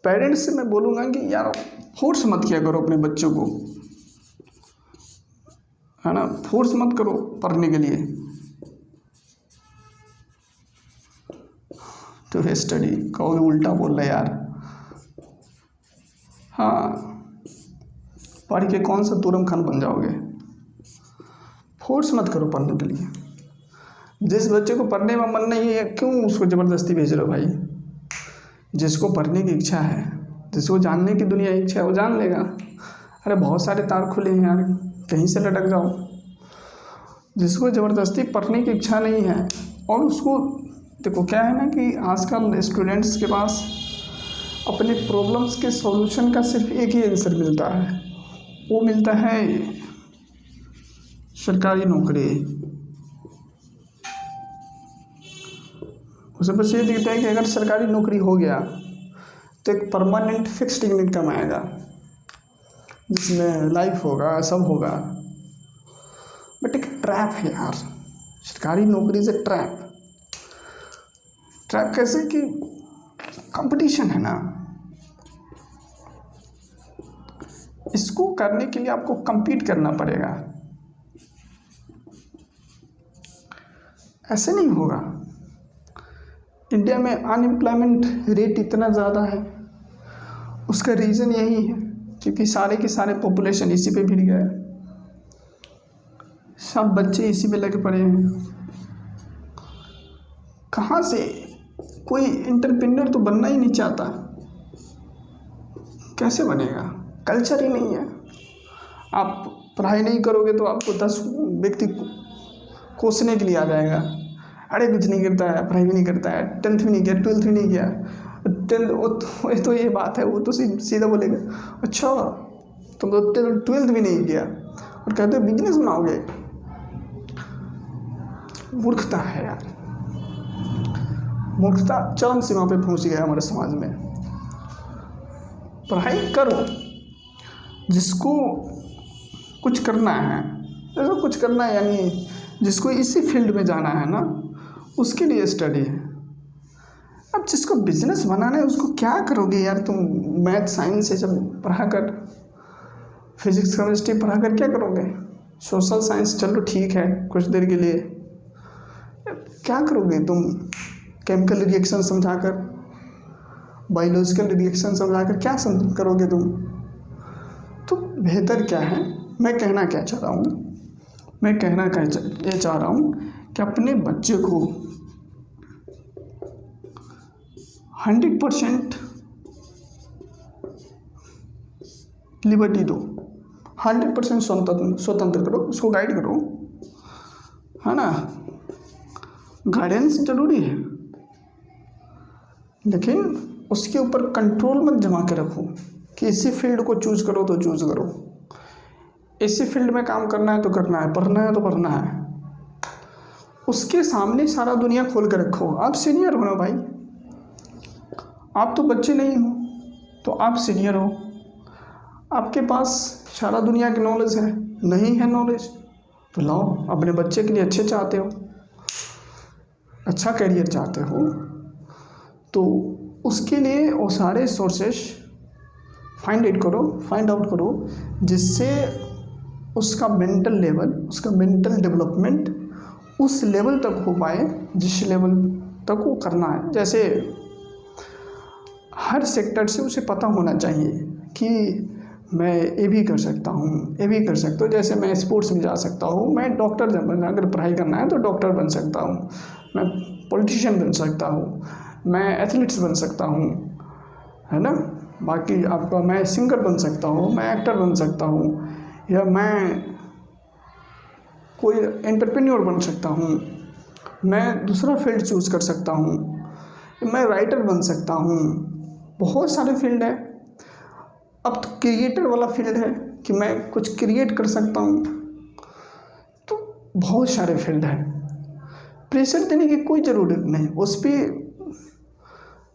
Parents से मैं बोलूँगा कि यार फोर्स मत किया करो अपने बच्चों को, है ना, फोर्स मत करो पढ़ने के लिए। तो स्टडी कहोगे उल्टा बोल रहे यार। हाँ, पढ़ के कौन सा तुरम खान बन जाओगे। फोर्स मत करो पढ़ने के लिए। जिस बच्चे को पढ़ने में मन नहीं है क्यों उसको ज़बरदस्ती भेज रहे हो भाई। जिसको पढ़ने की इच्छा है, जिसको जानने की दुनिया इच्छा है, वो जान लेगा। अरे बहुत सारे तार खुले हैं यार, कहीं से लटक जाओ। जिसको ज़बरदस्ती पढ़ने की इच्छा नहीं है, और उसको देखो क्या है ना कि आजकल स्टूडेंट्स के पास अपने प्रॉब्लम्स के सॉल्यूशन का सिर्फ एक ही आंसर मिलता है, वो मिलता है सरकारी नौकरी। उसे बस ये दिखता है कि अगर सरकारी नौकरी हो गया तो एक परमानेंट फिक्स्ड इनकम आएगा जिसमें लाइफ होगा, सब होगा। बट एक ट्रैप है यार, सरकारी नौकरी से ट्रैप। ट्रैप कैसे कि कंपटीशन है ना, इसको करने के लिए आपको compete करना पड़ेगा। ऐसे नहीं होगा। इंडिया में अनएम्प्लॉयमेंट रेट इतना ज़्यादा है, उसका रीज़न यही है क्योंकि सारे के सारे पॉपुलेशन इसी पे भिड़ गया है। सब बच्चे इसी पे लगे पड़े हैं। कहाँ से कोई एंटरप्रेन्योर तो बनना ही नहीं चाहता, कैसे बनेगा। कल्चर ही नहीं है। आप पढ़ाई नहीं करोगे तो आपको 10 व्यक्ति कोसने के लिए आ जाएगा। अरे कुछ नहीं करता है, पढ़ाई भी नहीं करता है, 10th भी नहीं किया, 12th भी नहीं किया। 10th तो ये बात है, वो तो सीधा बोलेगा अच्छा तुम तो 12th भी नहीं किया और कहते हो बिजनेस बनाओगे। मूर्खता है यार, मूर्खता चरम सीमा पे पहुंच गया हमारे समाज में। पढ़ाई करो, जिसको कुछ करना है, जैसे कुछ करना है यानी जिसको इसी फील्ड में जाना है ना, उसके लिए स्टडी है। अब जिसको बिजनेस बनाना है उसको क्या करोगे यार तुम। मैथ साइंस ये सब पढ़ा कर, फिजिक्स केमिस्ट्री पढ़ा कर क्या करोगे। सोशल साइंस चलो ठीक है कुछ देर के लिए, क्या करोगे तुम। केमिकल रिएक्शन समझाकर, बायोलॉजिकल रिएक्शन समझाकर क्या करोगे तुम। तो बेहतर क्या है, मैं कहना क्या चाह रहा हूँ, मैं कहना ये चाह रहा हूँ कि अपने बच्चे को 100% लिबर्टी दो, 100% स्वतंत्र करो, उसको गाइड करो, है ना। गाइडेंस जरूरी है लेकिन उसके ऊपर कंट्रोल मत जमा के रखो कि इसी फील्ड को चूज करो तो चूज करो, इसी फील्ड में काम करना है तो करना है, पढ़ना है तो पढ़ना है। उसके सामने सारा दुनिया खोल कर रखो। आप सीनियर हो ना भाई, आप तो बच्चे नहीं हो, तो आप सीनियर हो, आपके पास सारा दुनिया की नॉलेज है। नहीं है नॉलेज तो लाओ, अपने बच्चे के लिए अच्छे चाहते हो, अच्छा करियर चाहते हो, तो उसके लिए वो सारे सोर्सेस फाइंड आउट करो जिससे उसका मेंटल लेवल, उसका मेंटल डेवलपमेंट उस लेवल तक हो पाए जिस लेवल तक वो करना है। जैसे हर सेक्टर से उसे पता होना चाहिए कि मैं ये भी कर सकता हूँ, ये भी कर सकता हूँ। जैसे मैं स्पोर्ट्स में जा सकता हूँ, मैं डॉक्टर अगर पढ़ाई करना है तो डॉक्टर बन सकता हूँ, मैं पॉलिटिशियन बन सकता हूँ, मैं एथलीट्स बन सकता हूँ, है ना। बाकी आपका मैं सिंगर बन सकता हूँ, मैं एक्टर बन सकता हूँ, या मैं कोई एंटरप्रेन्योर बन सकता हूँ, मैं दूसरा फील्ड चूज़ कर सकता हूँ, मैं राइटर बन सकता हूँ। बहुत सारे फील्ड है। अब तो क्रिएटर वाला फील्ड है कि मैं कुछ क्रिएट कर सकता हूँ। तो बहुत सारे फील्ड है, प्रेशर देने की कोई ज़रूरत नहीं। उस पर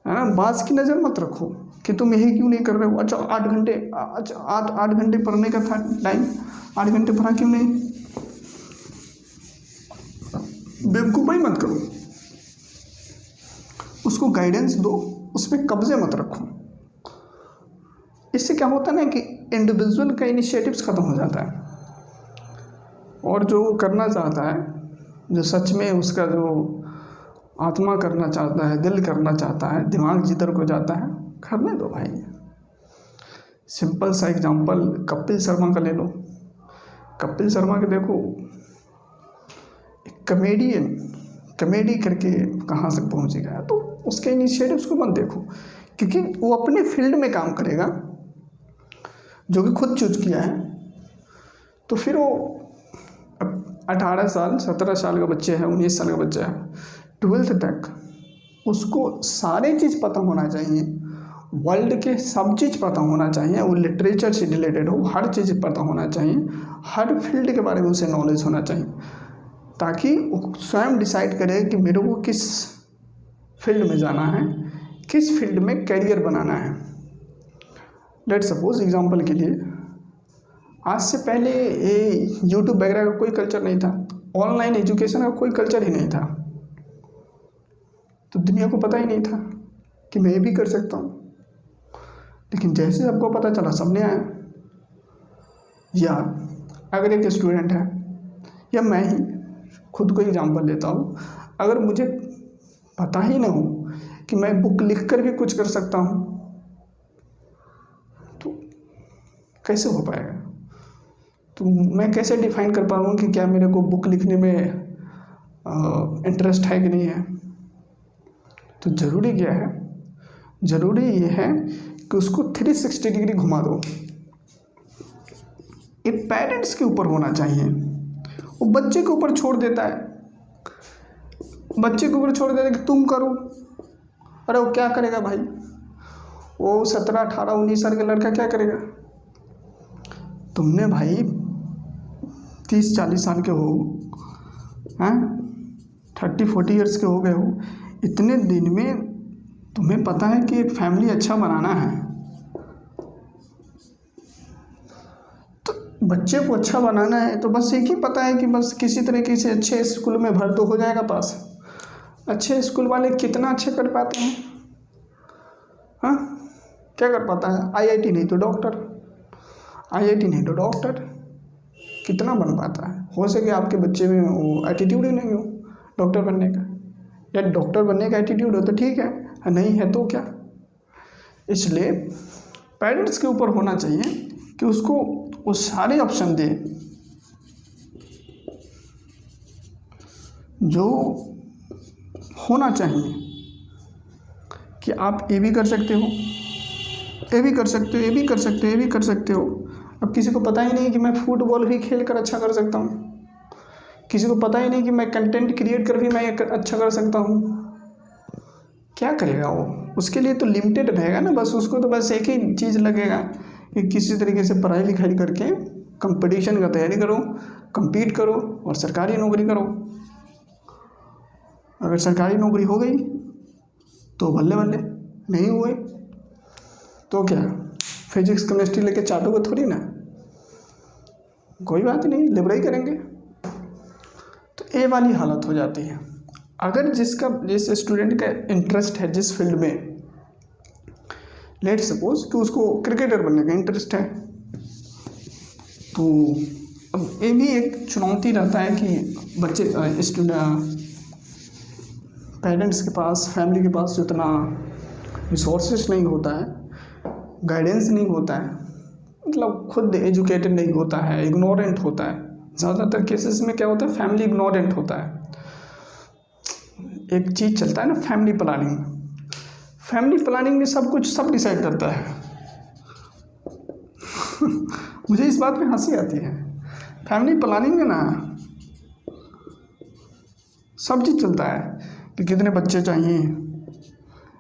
है ना बाज की नज़र मत रखो कि तुम यही क्यों नहीं कर रहे हो। अच्छा 8 घंटे, अच्छा 8 घंटे पढ़ने का था टाइम, 8 घंटे पढ़ा क्यों नहीं। बेवकूफ़ी मत करो, उसको गाइडेंस दो, उस पर कब्जे मत रखो। इससे क्या होता है ना कि इंडिविजुअल का इनिशिएटिव्स ख़त्म हो जाता है, और जो वो करना चाहता है, जो सच में उसका जो आत्मा करना चाहता है, दिल करना चाहता है, दिमाग जिधर को जाता है, करने दो भाई। सिंपल सा एग्जांपल कपिल शर्मा का ले लो। कपिल शर्मा के देखो, एक कॉमेडी करके कहाँ से पहुँच गया, तो उसके इनिशिएटिव्स को मत देखो, क्योंकि वो अपने फील्ड में काम करेगा जो कि खुद चूज किया है। तो फिर वो 18 साल 17 साल का बच्चा है, 19 साल का बच्चा है, 12th तक उसको सारे चीज़ पता होना चाहिए, वर्ल्ड के सब चीज़ पता होना चाहिए, वो लिटरेचर से रिलेटेड हो, हर चीज़ पता होना चाहिए, हर फील्ड के बारे में उसे नॉलेज होना चाहिए, ताकि वो स्वयं डिसाइड करे कि मेरे को किस फील्ड में जाना है, किस फील्ड में करियर बनाना है। लेट सपोज एग्जांपल के लिए, आज से पहले ये यूट्यूब वगैरह का कोई कल्चर नहीं था, ऑनलाइन एजुकेशन का कोई कल्चर ही नहीं था, तो दुनिया को पता ही नहीं था कि मैं ये भी कर सकता हूँ। लेकिन जैसे सबको पता चला, सबने आया। या अगर एक स्टूडेंट है, या मैं ही खुद को एग्जांपल लेता हूँ, अगर मुझे पता ही ना हो कि मैं बुक लिख कर भी कुछ कर सकता हूँ, तो कैसे हो पाएगा? तो मैं कैसे डिफाइन कर पाऊँ कि क्या मेरे को बुक लिखने में इंटरेस्ट है कि नहीं है? तो ज़रूरी क्या है? ज़रूरी ये है कि उसको 360 डिग्री घुमा दो। ये पेरेंट्स के ऊपर होना चाहिए, वो बच्चे के ऊपर छोड़ देता है, बच्चे के ऊपर छोड़ देता है कि तुम करो। अरे वो क्या करेगा भाई? वो 17 18 19 साल का लड़का क्या करेगा? तुमने भाई 30 40 साल के हो, हैं 30 40 ईयर्स के हो गए हो, इतने दिन में तुम्हें पता है कि एक फैमिली अच्छा बनाना है, तो बच्चे को अच्छा बनाना है, तो बस एक ही पता है कि बस किसी तरीके से अच्छे स्कूल में भर तो हो जाएगा पास। अच्छे स्कूल वाले कितना अच्छे कर पाते हैं? हाँ, क्या कर पाता है? आईआईटी नहीं तो डॉक्टर, आईआईटी नहीं तो डॉक्टर, कितना बन पाता है? हो सके आपके बच्चे में वो एटीट्यूड ही नहीं हो डॉक्टर बनने का, या डॉक्टर बनने का एटीट्यूड हो तो ठीक है, नहीं है तो क्या? इसलिए पेरेंट्स के ऊपर होना चाहिए कि उसको वो सारे ऑप्शन दे जो होना चाहिए, कि आप ये भी कर सकते हो, ये भी कर सकते हो, ये भी कर सकते हो, ये भी कर सकते हो। अब किसी को पता ही नहीं कि मैं फुटबॉल भी खेल कर अच्छा कर सकता हूँ, किसी को पता ही नहीं कि मैं कंटेंट क्रिएट कर भी मैं अच्छा कर सकता हूँ। क्या करेगा वो? उसके लिए तो लिमिटेड रहेगा ना, बस उसको तो बस एक ही चीज़ लगेगा कि किसी तरीके से पढ़ाई लिखाई करके कंपटीशन का तैयारी करो, compete करो और सरकारी नौकरी करो। अगर सरकारी नौकरी हो गई तो बल्ले बल्ले, नहीं हुए तो क्या फिजिक्स केमिस्ट्री लेके चाटोगे थोड़ी ना, कोई बात नहीं, लिबराई करेंगे। तो ये वाली हालत हो जाती है। अगर जिस स्टूडेंट का इंटरेस्ट है जिस फील्ड में, लेट सपोज कि उसको क्रिकेटर बनने का इंटरेस्ट है, तो अब ये भी एक चुनौती रहता है कि बच्चे पेरेंट्स के पास, फैमिली के पास उतना रिसोर्सेस नहीं होता है, गाइडेंस नहीं होता है, मतलब खुद एजुकेटेड नहीं होता है, इग्नोरेंट होता है। ज़्यादातर केसेस में क्या होता है, फैमिली इग्नोरेंट होता है। एक चीज़ चलता है ना फैमिली प्लानिंग, फैमिली प्लानिंग में सब डिसाइड करता है। मुझे इस बात में हंसी आती है। फैमिली प्लानिंग में ना सब चीज़ चलता है कि कितने बच्चे चाहिए,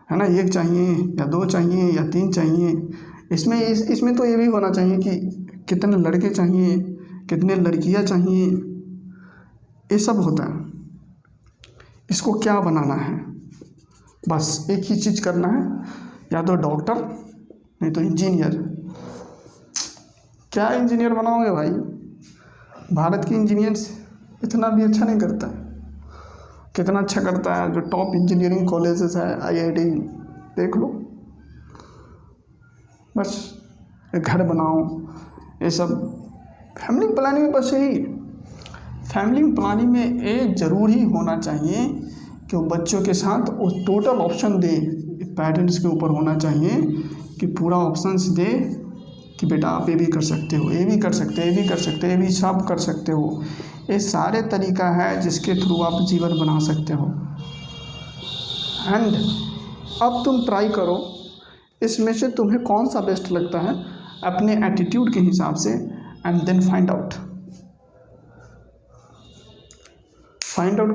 है ना, एक चाहिए या दो चाहिए या तीन चाहिए। इसमें तो ये भी होना चाहिए कि कितने लड़के चाहिए, कितने लड़कियां चाहिए, ये सब होता है। इसको क्या बनाना है, बस एक ही चीज़ करना है, या तो डॉक्टर नहीं तो इंजीनियर। क्या इंजीनियर बनाओगे भाई? भारत की इंजीनियर्स इतना भी अच्छा नहीं करता। कितना अच्छा करता है जो टॉप इंजीनियरिंग कॉलेजेस है, आईआईटी देख लो, बस घर बनाओ, ये सब फैमिली प्लानिंग। बस यही फैमिली प्लानिंग में ये ज़रूरी होना चाहिए कि वो बच्चों के साथ वो टोटल ऑप्शन दे। पेरेंट्स के ऊपर होना चाहिए कि पूरा ऑप्शंस दे कि बेटा आप ये भी कर सकते हो, ये भी कर सकते हो, ये भी कर सकते हो, ये भी सब कर सकते हो। ये सारे तरीका है जिसके थ्रू आप जीवन बना सकते हो। एंड अब तुम ट्राई करो, इसमें से तुम्हें कौन सा बेस्ट लगता है अपने एटीट्यूड के हिसाब से, एंड देन फाइंड आउट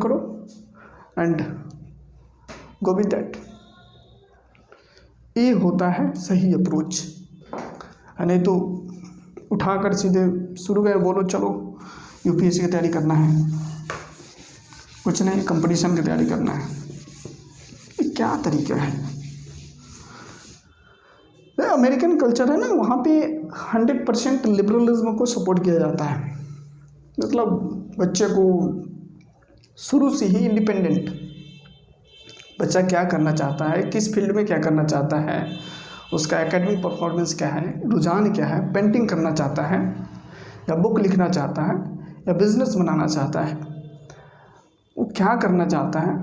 करो एंड गो विद दैट। ये होता है सही अप्रोच। नहीं तो उठाकर सीधे शुरू गए, बोलो चलो यूपीएससी की तैयारी करना है, कुछ नहीं कंपटीशन की तैयारी करना है। ये क्या तरीका है? अमेरिकन कल्चर है ना, वहाँ पे 100% लिबरलिज्म को सपोर्ट किया जाता है। मतलब बच्चे को शुरू से ही इंडिपेंडेंट, बच्चा क्या करना चाहता है, किस फील्ड में क्या करना चाहता है, उसका एकेडमिक परफॉर्मेंस क्या है, रुझान क्या है, पेंटिंग करना चाहता है या बुक लिखना चाहता है या बिजनेस बनाना चाहता है, वो क्या करना चाहता है,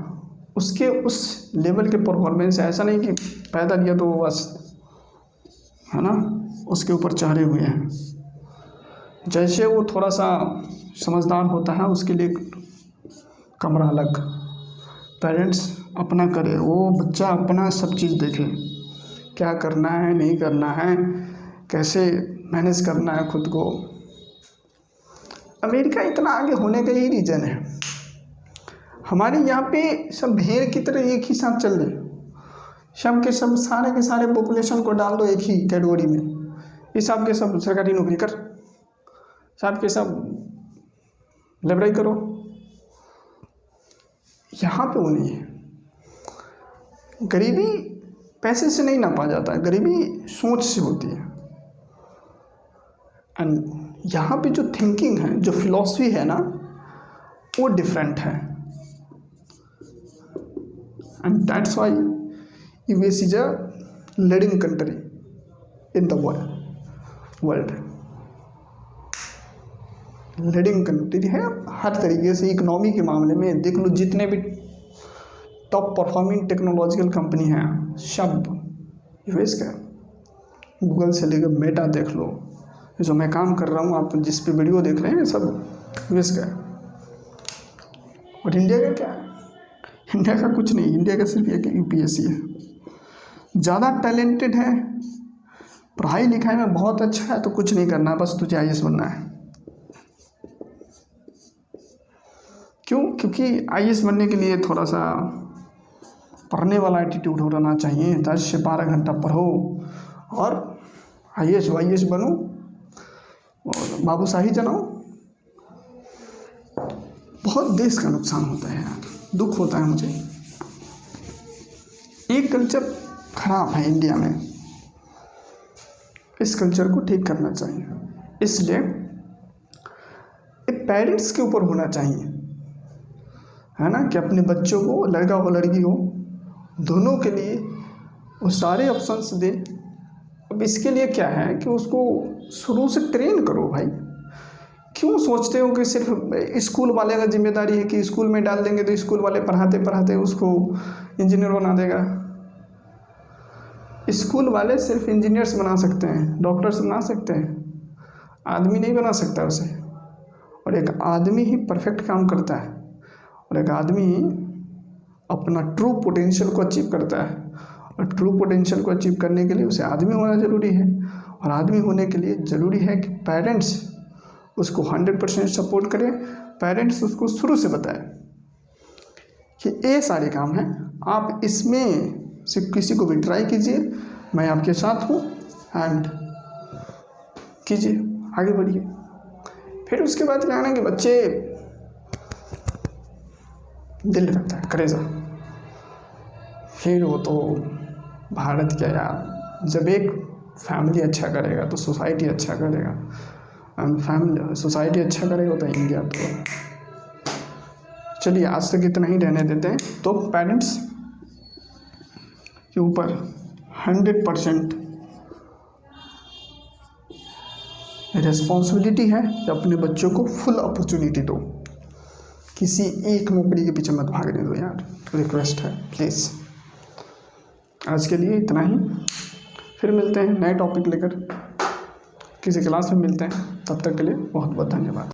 उसके उस लेवल के परफॉर्मेंस। ऐसा नहीं कि पैदा लिया तो बस है ना उसके ऊपर चढ़े हुए हैं। जैसे वो थोड़ा सा समझदार होता है उसके लिए कमरा अलग, पेरेंट्स अपना करे, वो बच्चा अपना सब चीज़ देखे, क्या करना है नहीं करना है, कैसे मैनेज करना है खुद को। अमेरिका इतना आगे होने का यही रीज़न है। हमारे यहाँ पे सब भेड़ की तरह एक ही साथ चल रहे, सब के सब सारे के सारे पॉपुलेशन को डाल दो एक ही कैटेगरी में, ये सब के सब सरकारी नौकरी कर, सब के सब लेबराई करो। यहाँ पे वो नहीं है। गरीबी पैसे से नहीं नापा जाता है, गरीबी सोच से होती है। एंड यहाँ पे जो थिंकिंग है, जो फिलॉसफी है ना, वो डिफरेंट है। And that's why US is a leading country in the world. Leading country है हर तरीके से। इकोनॉमी के मामले में देख लो, जितने भी टॉप परफॉर्मिंग टेक्नोलॉजिकल कंपनी हैं सब यूएस का। गूगल से लेकर मेटा देख लो, जो मैं काम कर रहा हूँ, आप जिस पे वीडियो देख रहे हैं, सब यूएस का है। और इंडिया का क्या है? इंडिया का कुछ नहीं, इंडिया का सिर्फ एक यूपीएससी है। ज़्यादा टैलेंटेड है, पढ़ाई लिखाई में बहुत अच्छा है, तो कुछ नहीं करना, बस तुझे आईएएस बनना है। क्यों? क्योंकि आईएएस बनने के लिए थोड़ा सा पढ़ने वाला एटीट्यूड होना चाहिए। 10 से 12 घंटा पढ़ो और आईएएस बनो और बाबूशाही जनाओ। बहुत देश का नुकसान होता है यार, दुख होता है मुझे। एक कल्चर खराब है इंडिया में, इस कल्चर को ठीक करना चाहिए। इसलिए पेरेंट्स के ऊपर होना चाहिए, है ना, कि अपने बच्चों को, लड़का हो लड़की हो, दोनों के लिए वो सारे ऑप्शंस दे। अब इसके लिए क्या है कि उसको शुरू से ट्रेन करो भाई। क्यों सोचते हो कि सिर्फ स्कूल वाले का जिम्मेदारी है कि स्कूल में डाल देंगे तो स्कूल वाले पढ़ाते पढ़ाते उसको इंजीनियर बना देगा? स्कूल वाले सिर्फ इंजीनियर्स बना सकते हैं, डॉक्टर्स बना सकते हैं, आदमी नहीं बना सकता उसे। और एक आदमी ही परफेक्ट काम करता है, और एक आदमी अपना ट्रू पोटेंशियल को अचीव करता है। और ट्रू पोटेंशियल को अचीव करने के लिए उसे आदमी होना ज़रूरी है। और आदमी होने के लिए ज़रूरी है कि पेरेंट्स उसको 100% सपोर्ट करें। पेरेंट्स उसको शुरू से बताएं कि ये सारे काम हैं, आप इसमें से किसी को भी ट्राई कीजिए, मैं आपके साथ हूँ, एंड कीजिए, आगे बढ़िए। फिर उसके बाद क्या है ना कि बच्चे दिल रखता है, करेजा, फिर वो तो भारत क्या यार, जब एक फैमिली अच्छा करेगा तो सोसाइटी अच्छा करेगा, एंड फैमिली सोसाइटी अच्छा करेगा तो इंडिया। तो चलिए आज तक इतना ही रहने देते हैं। तो पेरेंट्स के ऊपर 100% रिस्पॉन्सिबिलिटी है कि अपने बच्चों को फुल अपॉर्चुनिटी दो, किसी एक नौकरी के पीछे मत भागने दो यार, रिक्वेस्ट है प्लीज़। आज के लिए इतना ही, फिर मिलते हैं नए टॉपिक लेकर, किसी क्लास में मिलते हैं, तब तक के लिए बहुत बहुत धन्यवाद।